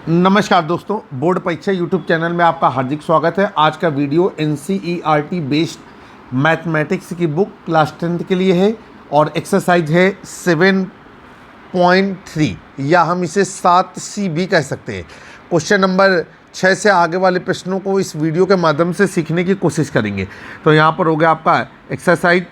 नमस्कार दोस्तों, बोर्ड परीक्षा यूट्यूब चैनल में आपका हार्दिक स्वागत है। आज का वीडियो एनसीईआरटी बेस्ड मैथमेटिक्स की बुक क्लास 10th के लिए है और एक्सरसाइज है 7.3 या हम इसे 7C भी कह सकते हैं। क्वेश्चन नंबर 6 से आगे वाले प्रश्नों को इस वीडियो के माध्यम से सीखने की कोशिश करेंगे। तो यहाँ पर हो गया आपका एक्सरसाइज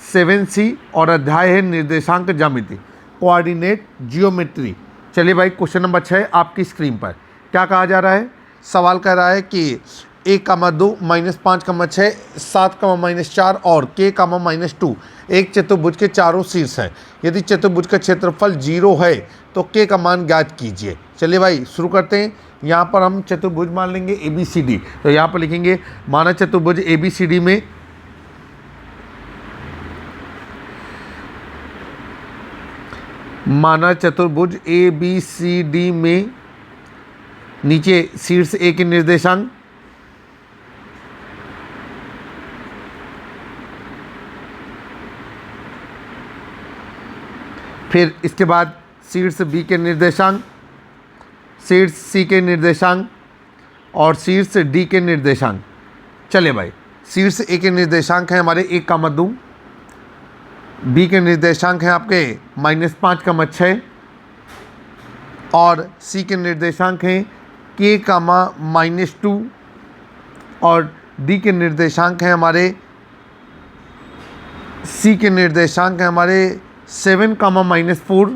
7C और अध्याय है निर्देशांक ज्यामिति, कोऑर्डिनेट जियोमेट्री। चलिए भाई, क्वेश्चन नंबर 6 आपकी स्क्रीन पर क्या कहा जा रहा है। सवाल कह रहा है कि 1,2 -5,6 7,-4 और k,-2 एक चतुर्भुज के चारों शीर्ष हैं। यदि चतुर्भुज का क्षेत्रफल 0 है तो k का मान ज्ञात कीजिए। चलिए भाई शुरू करते हैं। यहाँ पर हम चतुर्भुज मान लेंगे ABCD। तो यहाँ पर लिखेंगे माना चतुर्भुज ABCD में ABCD में नीचे शीर्ष A के निर्देशांक, फिर इसके बाद शीर्ष B के निर्देशांक, शीर्ष C के निर्देशांक और शीर्ष D के निर्देशांक। चले भाई, शीर्ष A के निर्देशांक हैं हमारे 1,2, B के निर्देशांक हैं आपके -5,6 और C के निर्देशांक हैं k,-2 और D के निर्देशांक हैं हमारे C के निर्देशांक हैं हमारे 7,-4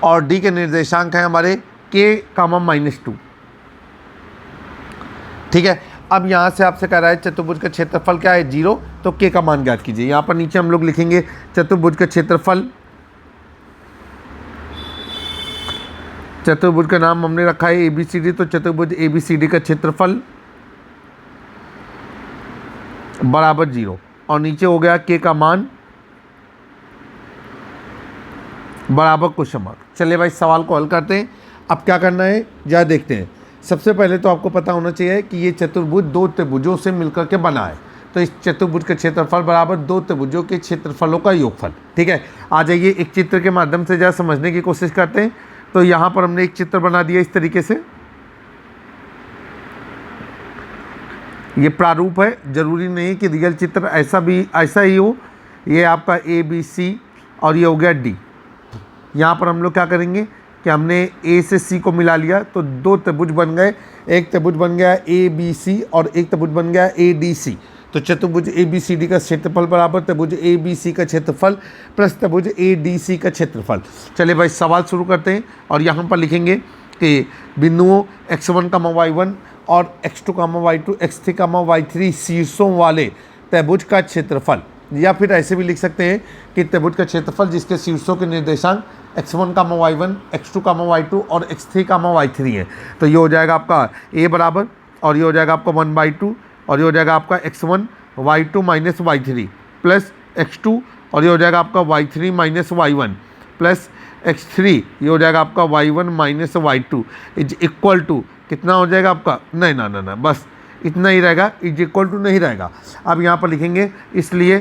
और D के निर्देशांक हैं हमारे k,-2। ठीक है। अब यहाँ से आपसे कह रहा है चतुर्भुज का क्षेत्रफल क्या है 0, तो k का मान ज्ञात कीजिए। यहाँ पर नीचे हम लोग लिखेंगे चतुर्भुज का क्षेत्रफल। चतुर्भुज का नाम हमने रखा है ABCD, तो चतुर्भुज ABCD का क्षेत्रफल बराबर 0 और नीचे हो गया k का मान बराबर क्वेश्चन मार्क। चलिए भाई सवाल को हल करते हैं। अब क्या करना है जरा देखते हैं। सबसे पहले तो आपको पता होना चाहिए कि ये चतुर्भुज दो त्रिभुजों से मिलकर के बना है। तो इस चतुर्भुज का क्षेत्रफल बराबर दो त्रिभुजों के क्षेत्रफलों का योगफल। ठीक है, आ जाइए एक चित्र के माध्यम से जरा समझने की कोशिश करते हैं। तो यहाँ पर हमने एक चित्र बना दिया इस तरीके से। ये प्रारूप है, जरूरी नहीं कि रियल चित्र ऐसा ही हो। ये आपका ABC और ये हो गया D। यहाँ पर हम लोग क्या करेंगे कि हमने A से C को मिला लिया तो दो त्रिभुज बन गए। एक त्रिभुज बन गया ABC और एक त्रिभुज बन गया ADC। तो चतुर्भुज ABCD का क्षेत्रफल बराबर त्रिभुज ABC का क्षेत्रफल प्लस त्रिभुज ADC का क्षेत्रफल। चलिए भाई सवाल शुरू करते हैं और यहाँ पर लिखेंगे कि बिंदुओं x1, y1 और x2, y2, x3, y3 शीर्षों वाले त्रिभुज का क्षेत्रफल, या फिर ऐसे भी लिख सकते हैं कि त्रिभुज का क्षेत्रफल जिसके शीर्षों के निर्देशांक x1, y1, x2, y2 और x3, y3 है। तो ये हो जाएगा आपका a बराबर और ये हो जाएगा आपका 1/2 और ये हो जाएगा आपका x1 y2 minus y3 plus x2 और ये हो जाएगा आपका y3 minus y1 plus x3, ये हो जाएगा आपका y1 minus y2 is equal to कितना हो जाएगा आपका, नहीं ना बस इतना ही रहेगा, इज इक्वल टू नहीं रहेगा। अब यहाँ पर लिखेंगे इसलिए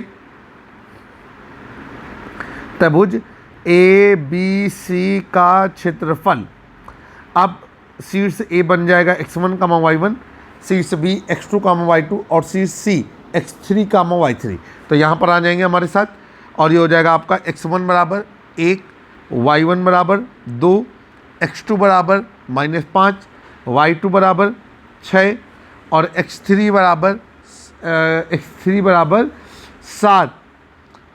त्रिभुज ABC का क्षेत्रफल, अब शीर्ष A बन जाएगा x1, y1, शीर्ष B x2, y2 और शीर्ष C x3, y3। तो यहाँ पर आ जाएंगे हमारे साथ और ये हो जाएगा आपका x1 बराबर 1, y1 बराबर 2, x2 बराबर -5, y2 बराबर 6 और x3 बराबर 7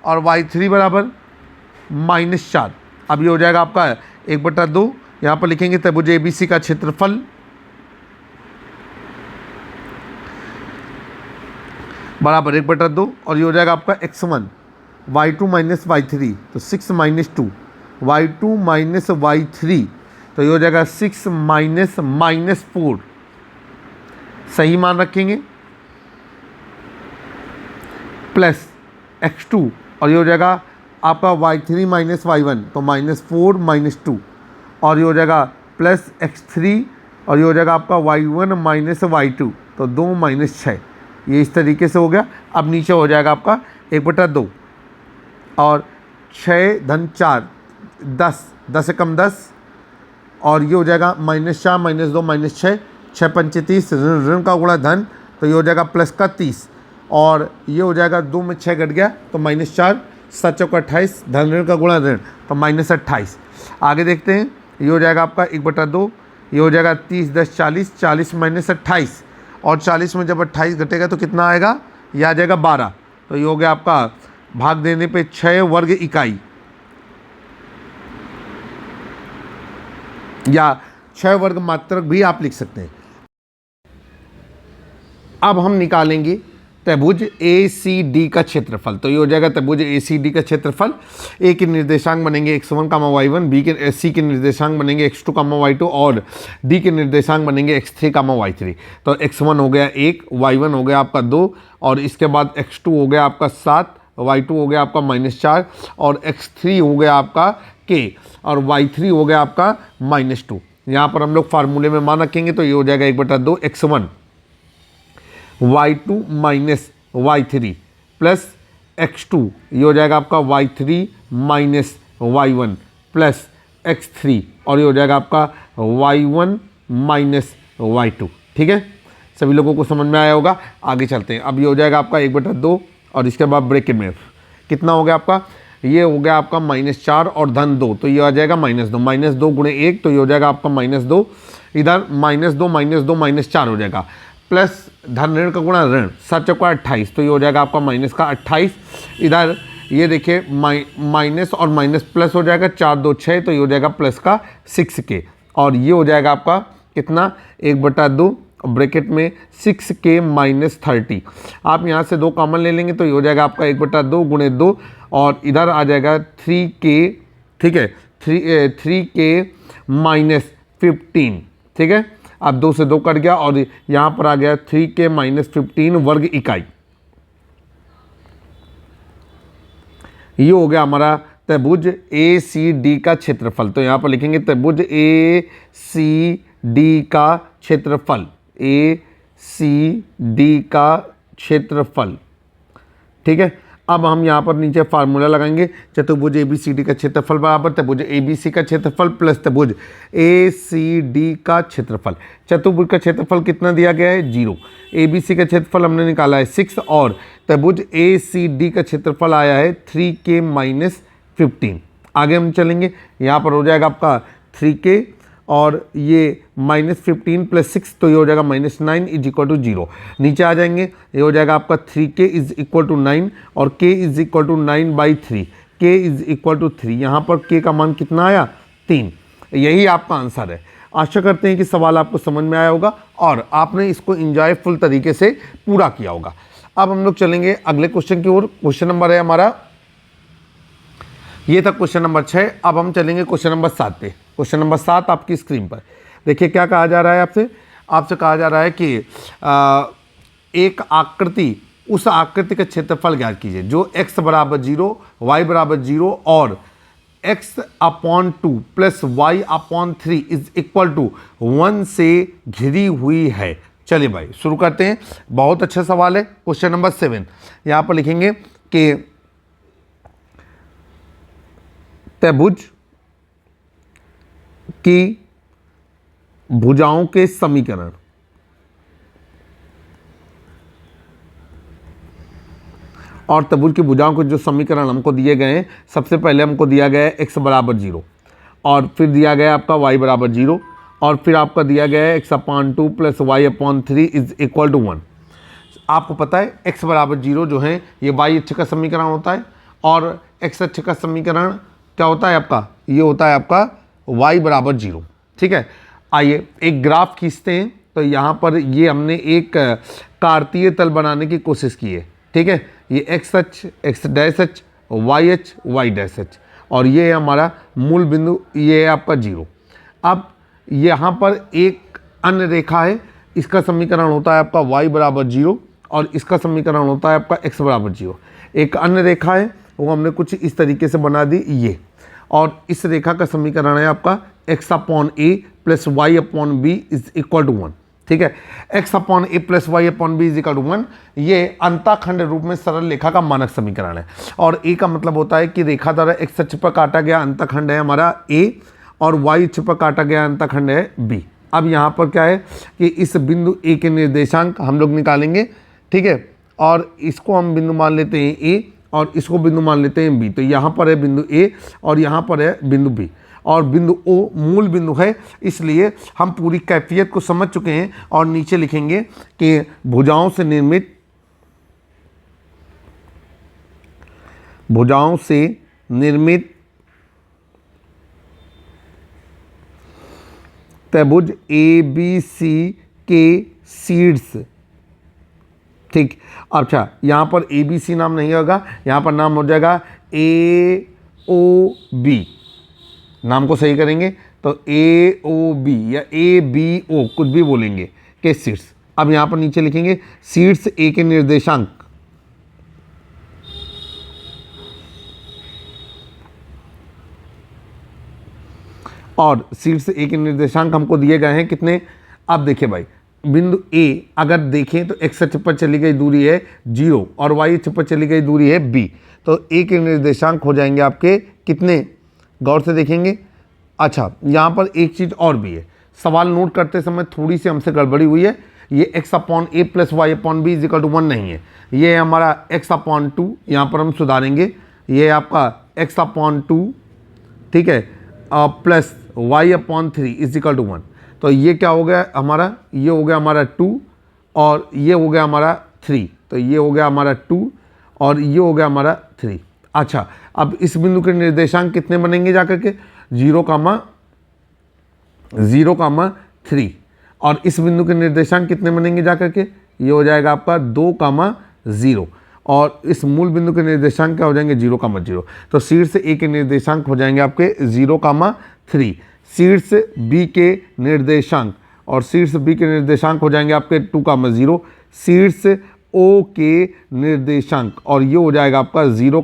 और y3 बराबर -4। अब ये हो जाएगा आपका 1/2। यहाँ पर लिखेंगे त्रिभुज ABC का क्षेत्रफल बराबर 1/2 और ये हो जाएगा आपका x1 y2 माइनस y3 तो 6 - 2 y2 माइनस y3 तो ये हो जाएगा 6 माइनस -4। सही मान रखेंगे प्लस x2 और ये हो जाएगा आपका y3 माइनस y1 तो -4 - 2 और ये हो जाएगा प्लस x3 और ये हो जाएगा आपका y1 माइनस y2 तो 2 - 6। ये इस तरीके से हो गया। अब नीचे हो जाएगा आपका 1/2 और 6 धन 4 10, 10 से कम 10, और ये हो जाएगा -4 -2 -6, 6 पंचे 30, ऋण का गुणा धन, तो ये हो जाएगा प्लस का 30, और ये हो जाएगा 2 में 6 घट गया तो -4, 7 चौका 28, धन ऋण का गुणा ऋण तो -28। आगे देखते हैं, ये हो जाएगा आपका 1/2, ये हो जाएगा 30 10 40, 40 -28, और 40 में जब 28 घटेगा तो कितना आएगा, ये आ जाएगा 12, तो ये हो गया आपका भाग देने पे 6 वर्ग इकाई, या 6 वर्ग मात्रक भी आप लिख सकते हैं। अब हम निकालेंगे त्रिभुज ACD का क्षेत्रफल, तो ये हो जाएगा त्रिभुज ACD का क्षेत्रफल। ए के निर्देशांक बनेंगे x1, y1, बी के C के निर्देशांक बनेंगे x2, y2, और D के निर्देशांक बनेंगे x3, y3। तो x1 हो गया 1, y1 हो गया आपका 2, और इसके बाद x2 हो गया आपका 7, y2 हो गया आपका -4, और x3 हो गया आपका k, और y3 हो गया आपका -2। यहाँ पर हम लोग फार्मूले में मान रखेंगे तो ये हो जाएगा 1/2 x1 y2 minus y3 plus x2, ये हो जाएगा आपका y3 minus y1 plus x3, और ये हो जाएगा आपका y1 माइनस y2। ठीक है, सभी लोगों को समझ में आया होगा। आगे चलते हैं। अब ये हो जाएगा आपका 1/2, और इसके बाद ब्रैकेट में कितना हो गया आपका, ये हो गया आपका -4 और धन 2, तो ये आ जाएगा -2, -2 गुणे 1, तो ये हो जाएगा आपका -2, इधर -2 -4 हो जाएगा, प्लस धन ऋण का गुणा ऋण, 7 चौका 28, तो ये हो जाएगा आपका -28, इधर ये देखिए माइनस और माइनस प्लस हो जाएगा, 4 2 6, तो ये हो जाएगा प्लस का 6k, और ये हो जाएगा आपका कितना 1/2 ब्रैकेट में 6k माइनस 30। आप यहाँ से 2 कॉमन ले लेंगे तो ये हो जाएगा आपका 1/2 गुणे 2, और इधर आ जाएगा 3k, ठीक है, 3k माइनस 15। ठीक है, अब 2 से 2 कट गया, और यहाँ पर आ गया 3k माइनस 15 वर्ग इकाई। ये हो गया हमारा त्रिभुज ACD का क्षेत्रफल। तो यहाँ पर लिखेंगे त्रिभुज ACD का क्षेत्रफल, ACD का क्षेत्रफल। ठीक है, अब हम यहाँ पर नीचे फार्मूला लगाएंगे, चतुर्भुज ABCD का क्षेत्रफल बराबर त्रिभुज ABC का क्षेत्रफल प्लस त्रिभुज ACD का क्षेत्रफल। चतुर्भुज का क्षेत्रफल कितना दिया गया है 0, ABC का क्षेत्रफल हमने निकाला है 6, और त्रिभुज ACD का क्षेत्रफल आया है 3k माइनस 15। आगे हम चलेंगे, यहाँ पर हो जाएगा आपका 3k और ये -15 प्लस 6, तो ये हो जाएगा -9 इज इक्वल टू 0। नीचे आ जाएंगे, ये हो जाएगा आपका 3k इज इक्वल टू 9 और k is equal to 9/3, k is equal to 3। यहाँ पर k का मान कितना आया 3। यही आपका आंसर है। आशा करते हैं कि सवाल आपको समझ में आया होगा और आपने इसको इंजॉयफुल तरीके से पूरा किया होगा। अब हम लोग चलेंगे अगले क्वेश्चन की ओर। क्वेश्चन नंबर है हमारा, ये था क्वेश्चन नंबर 6। अब हम चलेंगे क्वेश्चन नंबर 7 पे। क्वेश्चन नंबर 7 आपकी स्क्रीन पर देखिए, क्या कहा जा रहा है आपसे कहा जा रहा है कि एक आकृति, उस आकृति का क्षेत्रफल ज्ञात कीजिए जो x बराबर 0, y बराबर 0 और x/2 plus y/3 is equal to 1 से घिरी हुई है। चलिए भाई शुरू करते हैं। बहुत अच्छा सवाल है। क्वेश्चन नंबर 7 यहाँ पर लिखेंगे कि त्रिभुज की भुजाओं के समीकरण, और त्रिभुज की भुजाओं के जो समीकरण हमको दिए गए हैं, सबसे पहले हमको दिया गया है x बराबर 0 और फिर दिया गया है आपका y बराबर 0 और फिर आपका दिया गया है x/2 plus y/3 is equal to 1। आपको पता है x बराबर 0 जो है ये y अक्ष का समीकरण होता है और x अक्ष का समीकरण क्या होता है आपका, ये होता है आपका y बराबर 0। ठीक है, आइए एक ग्राफ खींचते हैं। तो यहाँ पर ये हमने एक कार्तीय तल बनाने की कोशिश की है। ठीक है, ये x अक्ष, x डैश अक्ष, y अक्ष, y डैश अक्ष, और ये है हमारा मूल बिंदु, ये है आपका 0। अब यहाँ पर एक अन्य रेखा है, इसका समीकरण होता है आपका y बराबर 0 और इसका समीकरण होता है आपका x बराबर 0। एक अन्य रेखा है, वो हमने कुछ इस तरीके से बना दी ये, और इस रेखा का समीकरण है आपका x/a plus y/b is equal to 1। ठीक है। x upon a plus y upon b is equal to 1, ये अंतःखंड रूप में सरल रेखा का मानक समीकरण है। और ए का मतलब होता है कि रेखा द्वारा x अक्ष पर काटा गया अंतःखंड है हमारा a और y अक्ष पर काटा गया अंतःखंड है b। अब यहाँ पर क्या है कि इस बिंदु a के निर्देशांक हम लोग निकालेंगे, ठीक है, और इसको हम बिंदु मान लेते हैं a और इसको बिंदु मान लेते हैं b। तो यहाँ पर है बिंदु a और यहाँ पर है बिंदु b और बिंदु O मूल बिंदु है, इसलिए हम पूरी कैफियत को समझ चुके हैं। और नीचे लिखेंगे कि भुजाओं से निर्मित त्रिभुज ABC के शीर्ष, ठीक। अच्छा, यहाँ पर ABC नाम नहीं होगा, यहाँ पर नाम हो जाएगा AOB, नाम को सही करेंगे तो AOB या ABO कुछ भी बोलेंगे के शीर्ष। अब यहाँ पर नीचे लिखेंगे शीर्ष A के निर्देशांक, और शीर्ष A के निर्देशांक हमको दिए गए हैं कितने। अब देखिए भाई, बिंदु A अगर देखें तो x अक्ष पर चली गई दूरी है 0 और y अक्ष पर चली गई दूरी है b, तो A के निर्देशांक हो जाएंगे आपके कितने, गौर से देखेंगे। अच्छा, यहाँ पर एक चीज़ और भी है, सवाल नोट करते समय थोड़ी सी हमसे गड़बड़ी हुई है। ये x upon a plus y upon b is equal to 1 नहीं है, ये है हमारा x अपॉन 2, यहाँ पर हम सुधारेंगे, ये है आपका x अपॉन 2, ठीक है, plus y upon 3 is equal to 1। तो ये क्या हो गया हमारा, ये हो गया हमारा 2 और ये हो गया हमारा 3, तो ये हो गया हमारा 2 और ये हो गया हमारा 3। अच्छा, अब इस बिंदु के निर्देशांक कितने बनेंगे जाकर के 0, 3, और इस बिंदु के निर्देशांक कितने बनेंगे जाकर के, ये हो जाएगा आपका 2, 0, और इस मूल बिंदु के निर्देशांक क्या हो जाएंगे 0, 0। तो शीर्ष A के निर्देशांक हो जाएंगे आपके 0, 3, शीर्ष B के निर्देशांक, और शीर्ष B के निर्देशांक हो जाएंगे आपके 2, 0, शीर्ष O के निर्देशांक, और ये हो जाएगा आपका 0,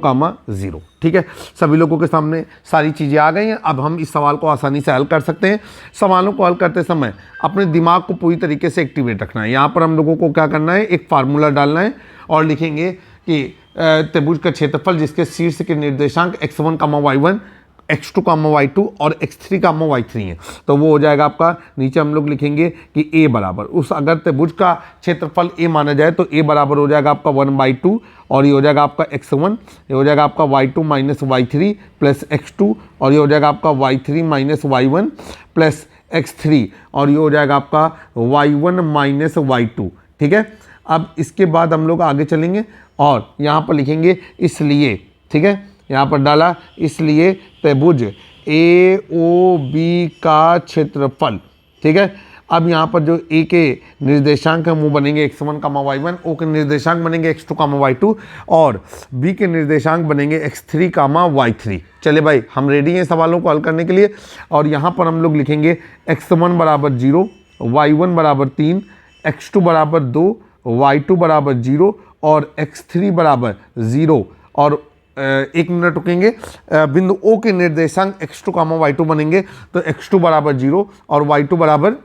0। ठीक है, सभी लोगों के सामने सारी चीज़ें आ गई हैं। अब हम इस सवाल को आसानी से हल कर सकते हैं। सवालों को हल करते समय अपने दिमाग को पूरी तरीके से एक्टिवेट रखना है। यहाँ पर हम लोगों को क्या करना है, एक फार्मूला डालना है और लिखेंगे कि त्रिभुज का क्षेत्रफल जिसके शीर्ष के निर्देशांक x1, y1, x2, y2 और x3, y3 है, तो वो हो जाएगा आपका, नीचे हम लोग लिखेंगे कि a बराबर उस, अगर त्रिभुज का क्षेत्रफल a माना जाए तो a बराबर हो जाएगा आपका 1/2, और ये हो जाएगा आपका x1, ये हो जाएगा आपका y2 minus y3 plus x2, और ये हो जाएगा आपका y3 minus y1 plus x3, और ये हो जाएगा आपका y1 माइनस y2। ठीक है, अब इसके बाद हम लोग आगे चलेंगे और यहाँ पर लिखेंगे इसलिए, ठीक है, यहाँ पर डाला इसलिए त्रिभुज AOB का क्षेत्रफल। ठीक है, अब यहाँ पर जो A के निर्देशांक हैं वो बनेंगे x1, y1, O के निर्देशांक बनेंगे x2, y2, और B के निर्देशांक बनेंगे x3, y3। चले भाई, हम रेडी हैं सवालों को हल करने के लिए। और यहाँ पर हम लोग लिखेंगे x1 बराबर 0, y1 बराबर 3, x2 बराबर 2, y2 बराबर 0 और x3 बराबर 0। और एक मिनट रुकेंगे, बिंदु O के निर्देशांक x2, y2 बनेंगे, तो x2 बराबर 0 और y2 बराबर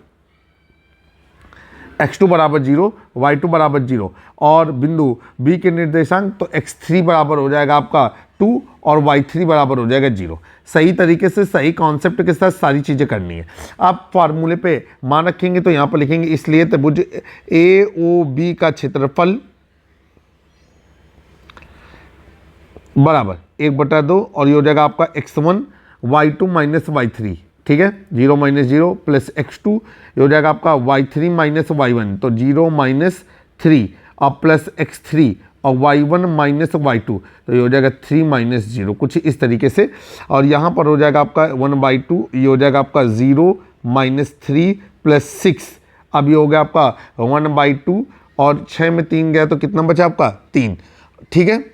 0, y2 बराबर 0, और बिंदु B के निर्देशांक तो x3 बराबर हो जाएगा आपका 2 और y3 बराबर हो जाएगा 0। सही तरीके से सही कॉन्सेप्ट के साथ सारी चीज़ें करनी है। आप फार्मूले पे मान रखेंगे तो यहाँ पर लिखेंगे इसलिए त्रिभुज AOB का क्षेत्रफल बराबर 1/2, और ये हो जाएगा आपका x1, y2 माइनस y3। ठीक है, 0 माइनस 0 प्लस x2, ये हो जाएगा आपका y3 माइनस y1, तो 0 माइनस 3 और प्लस x3 और y1 माइनस y2, तो ये हो जाएगा 3 माइनस 0, कुछ इस तरीके से। और यहाँ पर हो जाएगा आपका 1/2, ये हो जाएगा आपका 0 माइनस 3 प्लस 6, अब ये हो गया आपका 1/2, और 6 में 3 गया तो कितना बचा आपका 3। ठीक है,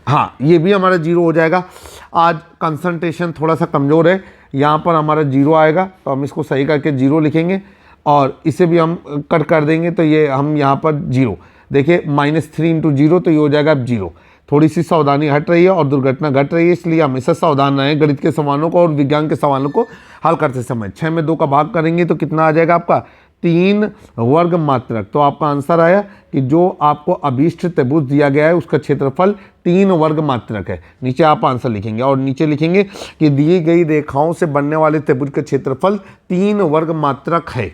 हाँ, ये भी हमारा 0 हो जाएगा। आज कंसंट्रेशन थोड़ा सा कमज़ोर है, यहाँ पर हमारा 0 आएगा तो हम इसको सही करके 0 लिखेंगे, और इसे भी हम कट कर देंगे तो ये हम यहाँ पर 0, देखिए -3 × 0 तो ये हो जाएगा अब 0, थोड़ी सी सावधानी हट रही है और दुर्घटना घट रही है, इसलिए हमेशा सावधान रहें गणित के सवालों को और विज्ञान के सवालों को हल करते समय। 6 में 2 का भाग करेंगे तो कितना आ जाएगा आपका 3 वर्ग मात्रक। तो आपका आंसर आया कि जो आपको अभीष्ट त्रिभुज दिया गया है उसका क्षेत्रफल 3 वर्ग मात्रक है। नीचे आप आंसर लिखेंगे और नीचे लिखेंगे कि दी गई रेखाओं से बनने वाले त्रिभुज का क्षेत्रफल 3 वर्ग मात्रक है।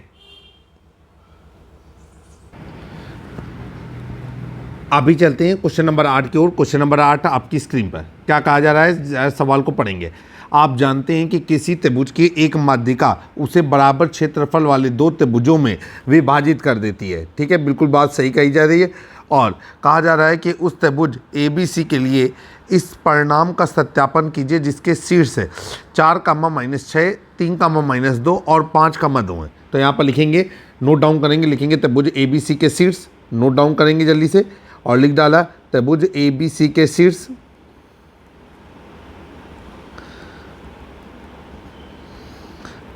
अभी चलते हैं क्वेश्चन नंबर 8 की ओर। क्वेश्चन नंबर 8 आपकी स्क्रीन पर क्या कहा जा रहा है, सवाल को पढ़ेंगे। आप जानते हैं कि किसी त्रिभुज की एक माध्यिका उसे बराबर क्षेत्रफल वाले 2 त्रिभुजों में विभाजित कर देती है। ठीक है, बिल्कुल बात सही कही जा रही है। और कहा जा रहा है कि उस त्रिभुज ABC के लिए इस परिणाम का सत्यापन कीजिए जिसके शीर्ष 4, -6, 3, -2 और 5, 2 है। तो यहाँ पर लिखेंगे, नोट डाउन करेंगे, लिखेंगे त्रिभुज ABC के शीर्ष, नोट डाउन करेंगे जल्दी से और लिख डाला त्रिभुज ABC के शीर्ष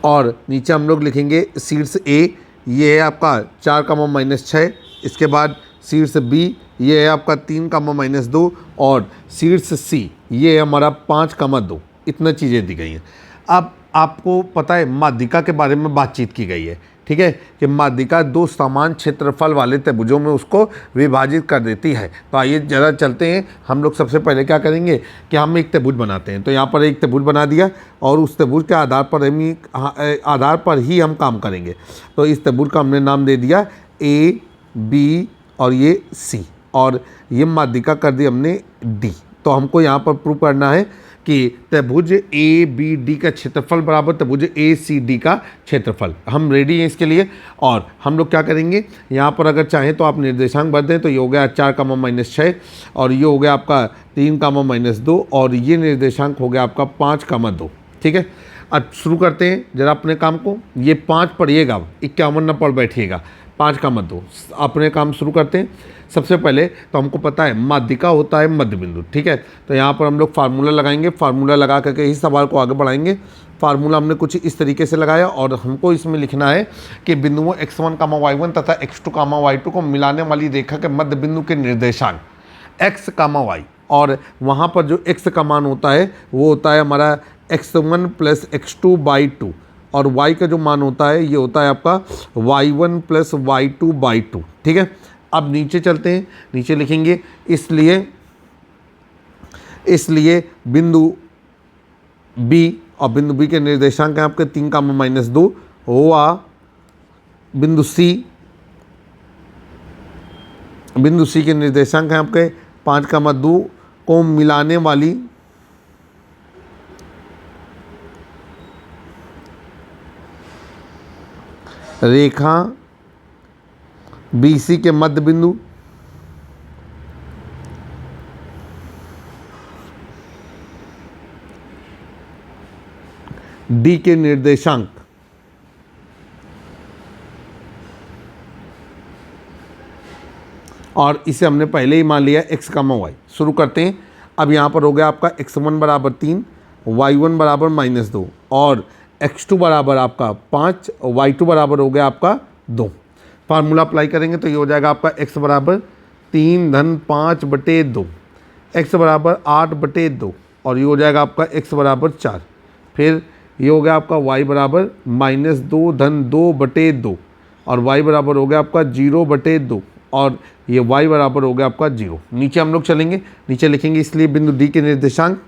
और नीचे हम लोग लिखेंगे शीर्ष A, ये है आपका 4, -6, इसके बाद शीर्ष B ये है आपका 3, -2 और शीर्ष C ये है हमारा 5, 2। इतना चीज़ें दी गई हैं। अब आपको पता है माध्यिका के बारे में बातचीत की गई है, ठीक है, कि माध्यिका 2 समान क्षेत्रफल वाले त्रिभुजों में उसको विभाजित कर देती है। तो आइए ज़रा चलते हैं, हम लोग सबसे पहले क्या करेंगे कि हम एक त्रिभुज बनाते हैं। तो यहाँ पर एक त्रिभुज बना दिया और उस त्रिभुज के आधार पर ही हम काम करेंगे। तो इस त्रिभुज का हमने नाम दे दिया AB और ये C और ये माध्यिका कर दी हमने D। तो हमको यहाँ पर प्रूव करना है कि त्रिभुज ABD का क्षेत्रफल बराबर त्रिभुज ACD का क्षेत्रफल। हम रेडी हैं इसके लिए और हम लोग क्या करेंगे, यहाँ पर अगर चाहें तो आप निर्देशांक भर दें। तो ये हो गया 4, -6 और ये हो गया आपका 3, -2 और ये निर्देशांक हो गया आपका 5, 2। ठीक है, अब शुरू करते हैं जरा अपने काम को। ये 5 पढ़िएगा, 51 न पढ़ बैठिएगा। 5, 2 अपने काम शुरू करते हैं। सबसे पहले तो हमको पता है माध्यिका होता है मध्य बिंदु। ठीक है, तो यहाँ पर हम लोग फार्मूला लगाएंगे, फार्मूला लगा करके ही सवाल को आगे बढ़ाएंगे। फार्मूला हमने कुछ इस तरीके से लगाया और हमको इसमें लिखना है कि बिंदुओं x1, y1 तथा x2, y2 को मिलाने वाली रेखा के मध्य बिंदु के निर्देशांक x, y और वहाँ पर जो x का मान होता है वो होता है हमारा x1 + x2/2 और y का जो मान होता है ये होता है आपका y1 + y2/2। ठीक है, अब नीचे चलते हैं, नीचे लिखेंगे इसलिए बिंदु B और बिंदु B के निर्देशांक हैं आपके 3, -2 हुआ बिंदु C के निर्देशांक हैं आपके 5, 2 को मिलाने वाली रेखा BC के मध्य बिंदु D के निर्देशांक और इसे हमने पहले ही मान लिया x, y। शुरू करते हैं। अब यहाँ पर हो गया आपका x1 = 3, y1 = -2 और x2 बराबर आपका 5, y2 बराबर हो गया आपका 2। फार्मूला अप्लाई करेंगे तो ये हो जाएगा आपका x = 3 धन 5/2, x = 8/2 और ये हो जाएगा आपका x = 4। फिर ये हो गया आपका y = -2 धन 2/2 और y बराबर हो गया आपका 0/2 और ये y बराबर हो गया आपका 0। नीचे हम लोग चलेंगे, नीचे लिखेंगे इसलिए बिंदु D के निर्देशांक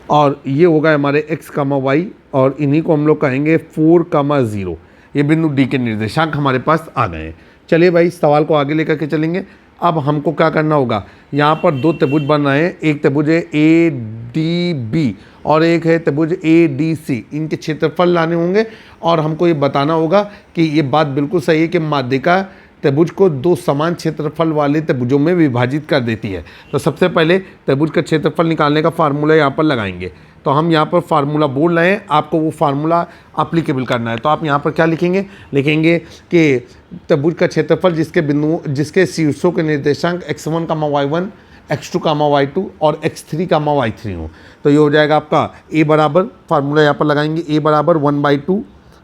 और ये होगा हमारे x, y और इन्हीं को हम लोग कहेंगे 4, 0। ये बिंदु D के निर्देशांक हमारे पास आ गए हैं। चलिए भाई सवाल को आगे लेकर के चलेंगे। अब हमको क्या करना होगा, यहाँ पर 2 त्रिभुज बन रहे हैं, एक त्रिभुज है ADB और एक है त्रिभुज ADC। इनके क्षेत्रफल लाने होंगे और हमको ये बताना होगा कि ये बात बिल्कुल सही है कि माध्यिका त्रिभुज को 2 समान क्षेत्रफल वाले त्रिभुजों में विभाजित कर देती है। तो सबसे पहले त्रिभुज का क्षेत्रफल निकालने का फार्मूला यहाँ पर लगाएंगे। तो हम यहाँ पर फार्मूला बोल रहे हैं, आपको वो फार्मूला अप्लीकेबल करना है। तो आप यहाँ पर क्या लिखेंगे, लिखेंगे कि त्रिभुज का क्षेत्रफल जिसके शीर्षों के निर्देशांक x1, y1 x2 कामा y2 और x3 कामा y3 हो। तो ये हो जाएगा आपका a बराबर, फार्मूला यहाँ पर लगाएंगे, a बराबर 1/2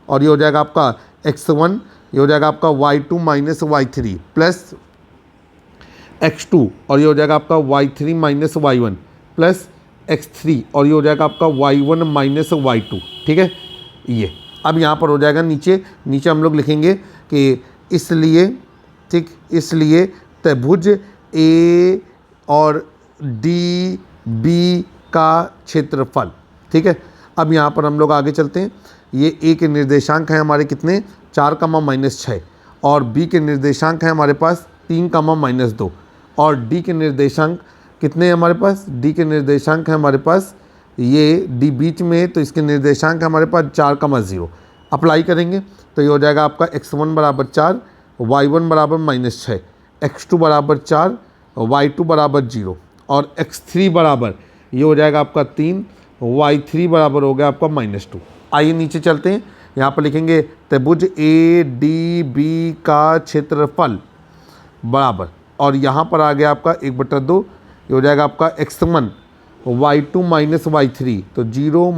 और ये हो जाएगा आपका x1, ये हो जाएगा आपका y2 minus y3 plus x2 और ये हो जाएगा आपका y3 minus y1 plus x3 और ये हो जाएगा आपका y1 माइनस y2। ठीक है, ये अब यहाँ पर हो जाएगा नीचे हम लोग लिखेंगे कि इसलिए, ठीक, इसलिए त्रिभुज ए और डी बी का क्षेत्रफल। ठीक है, अब यहाँ पर हम लोग आगे चलते हैं। ये ए के निर्देशांक हैं हमारे कितने, 4, -6 और बी के निर्देशांक हैं हमारे पास 3, -2 और डी के निर्देशांक कितने हैं हमारे पास, डी के निर्देशांक हैं हमारे पास, ये डी बीच में है तो इसके निर्देशांक है हमारे पास 4, 0। अप्लाई करेंगे तो ये हो जाएगा आपका x1 बराबर 4, y1 बराबर -6, x2 बराबर 4, y2 बराबर 0 और x3 बराबर ये हो जाएगा आपका 3, y3 बराबर हो गया आपका -2। आइए नीचे चलते हैं, यहाँ पर लिखेंगे त्रिभुज ए डी बी का क्षेत्रफल बराबर और यहाँ पर आ गया आपका 1/2, ये हो जाएगा आपका x1 y2 माइनस y3 तो 0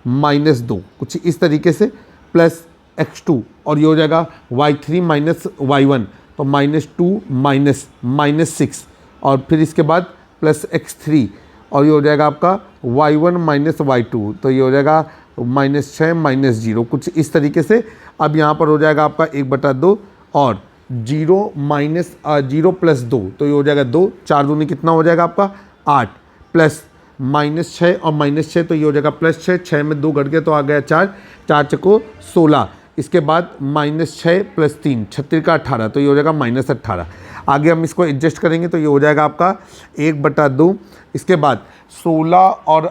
माइनस 2 कुछ इस तरीके से प्लस x2 और ये हो जाएगा y3 माइनस y1 तो -2 -6 और फिर इसके बाद प्लस x3 और ये हो जाएगा आपका y1 माइनस y2 तो ये हो जाएगा -6 -0 कुछ इस तरीके से। अब यहाँ पर हो जाएगा आपका 1/2 और 0 प्लस 2 तो ये हो जाएगा 2, 4 दूनी कितना हो जाएगा आपका 8 प्लस -6 और -6 तो ये हो जाएगा +6, 6 में 2 घट गया तो आ गया 4, 4 चको 16, इसके बाद -6 + 3 36 का 18 तो ये हो जाएगा -18। आगे हम इसको एडजस्ट करेंगे तो ये हो जाएगा आपका 1/2, इसके बाद 16 और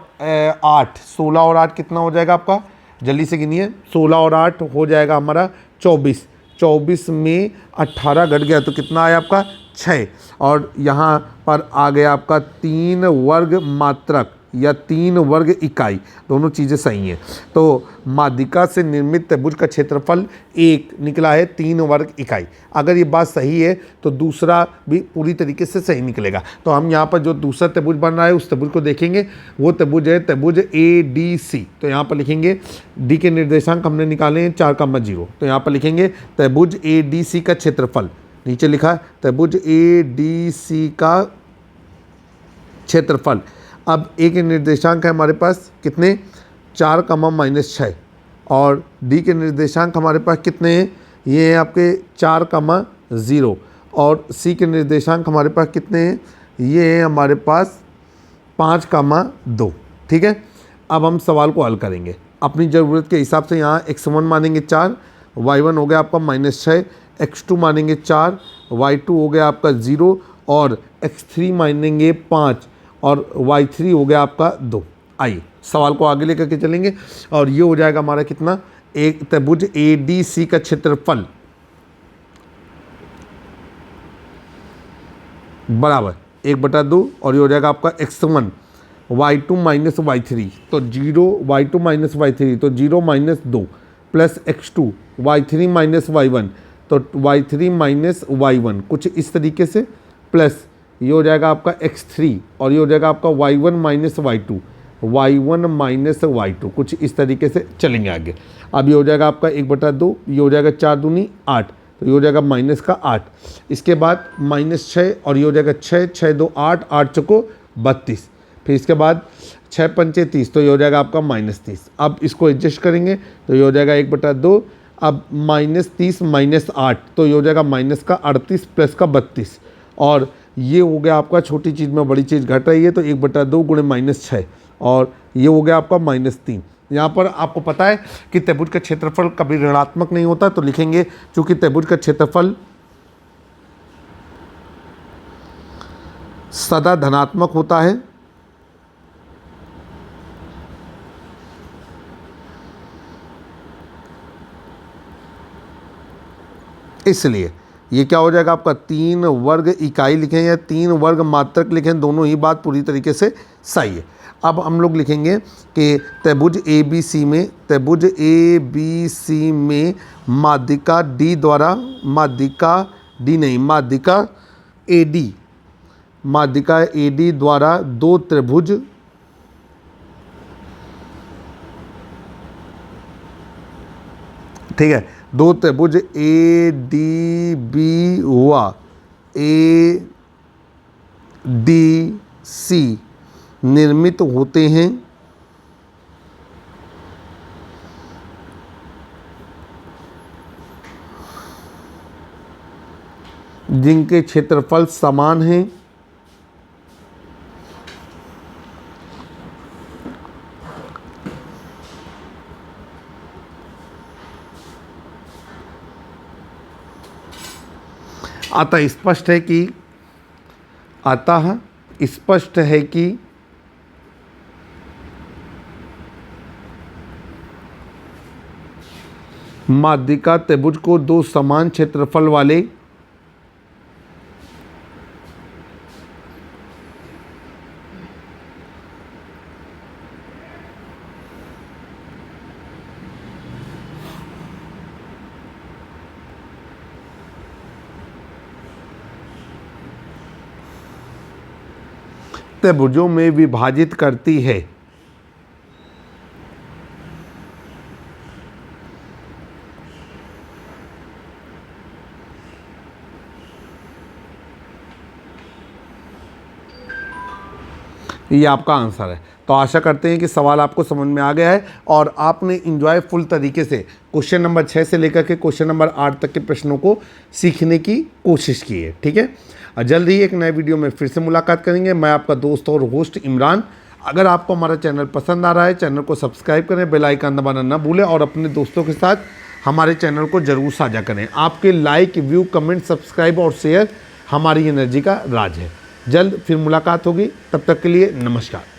8 कितना हो जाएगा आपका, जल्दी से गिनिए, 16 और 8 हो जाएगा हमारा 24, 24 में 18 घट गया तो कितना आया आपका 6 और यहाँ पर आ गया आपका 3 वर्ग मात्रक या 3 वर्ग इकाई, दोनों चीज़ें सही हैं। तो माध्यिका से निर्मित त्रिभुज का क्षेत्रफल 1 निकला है 3 वर्ग इकाई। अगर ये बात सही है तो दूसरा भी पूरी तरीके से सही निकलेगा। तो हम यहाँ पर जो दूसरा त्रिभुज बन रहा है उस त्रिभुज को देखेंगे, वो त्रिभुज है त्रिभुज ADC। तो यहाँ पर लिखेंगे डी के निर्देशांक हमने निकाले हैं 4, 0 तो यहाँ पर लिखेंगे त्रिभुज ADC का क्षेत्रफल, नीचे लिखा त्रिभुज ADC का क्षेत्रफल। अब ए के निर्देशांक है हमारे पास कितने, 4, -6 और डी के निर्देशांक हमारे पास कितने हैं, ये हैं आपके 4, 0 और सी के निर्देशांक हमारे पास कितने हैं, ये हैं हमारे पास 5, 2। ठीक है, अब हम सवाल को हल करेंगे अपनी ज़रूरत के हिसाब से। यहाँ x1 मानेंगे 4, y1 हो गया आपका -6, x2 मानेंगे 4, y2 हो गया आपका 0 और x3 मानेंगे 5 और y3 हो गया आपका 2। आइए सवाल को आगे लेकर के चलेंगे और ये हो जाएगा हमारा कितना, एक त्रिभुज ADC का क्षेत्रफल बराबर 1/2 और ये हो जाएगा आपका x1 y2 माइनस y3 तो 0, y2 माइनस y3 तो 0 - 2 plus x2 y3 minus y1 तो y3 माइनस y1 कुछ इस तरीके से प्लस ये हो जाएगा आपका x3 और ये हो जाएगा आपका y1 माइनस y2 कुछ इस तरीके से चलेंगे आगे। अब ये हो जाएगा आपका 1/2, ये हो जाएगा 4 दूनी 8 तो ये हो जाएगा -8, इसके बाद -6 और ये हो जाएगा 6, 6 2 8, 8 चको 32, फिर इसके बाद 6 पंचे 30 तो ये हो जाएगा आपका -30। अब इसको एडजस्ट करेंगे तो ये हो जाएगा 1/2, अब -30 -8 तो ये हो जाएगा -38 प्लस का 32 और ये हो गया आपका छोटी चीज़ में बड़ी चीज़ घट रही है तो 1/2 गुणे -6 और ये हो गया आपका -3। यहाँ पर आपको पता है कि त्रिभुज का क्षेत्रफल कभी ऋणात्मक नहीं होता तो लिखेंगे चूंकि त्रिभुज का क्षेत्रफल सदा धनात्मक होता है इसलिए ये क्या हो जाएगा आपका 3 वर्ग इकाई लिखें या 3 वर्ग मात्रक लिखें, दोनों ही बात पूरी तरीके से सही है। अब हम लोग लिखेंगे कि त्रिभुज ABC में माध्यिका AD माध्यिका AD द्वारा दो त्रिभुज ठीक है, दो त्रिभुज ADB हुआ ADC निर्मित होते हैं जिनके क्षेत्रफल समान हैं अतः स्पष्ट है कि माध्यिका त्रिभुज को दो समान क्षेत्रफल वाले त्रिभुजों में विभाजित करती है। ये आपका आंसर है। तो आशा करते हैं कि सवाल आपको समझ में आ गया है और आपने इंजॉय फुल तरीके से क्वेश्चन नंबर 6 से लेकर के क्वेश्चन नंबर 8 तक के प्रश्नों को सीखने की कोशिश की है। ठीक है, और जल्द ही एक नए वीडियो में फिर से मुलाकात करेंगे। मैं आपका दोस्त और होस्ट इमरान। अगर आपको हमारा चैनल पसंद आ रहा है, चैनल को सब्सक्राइब करें, बेल आइकन दबाना ना भूलें और अपने दोस्तों के साथ हमारे चैनल को ज़रूर साझा करें। आपके लाइक, व्यू, कमेंट, सब्सक्राइब और शेयर हमारी एनर्जी का राज है। जल्द फिर मुलाकात होगी, तब तक के लिए नमस्कार।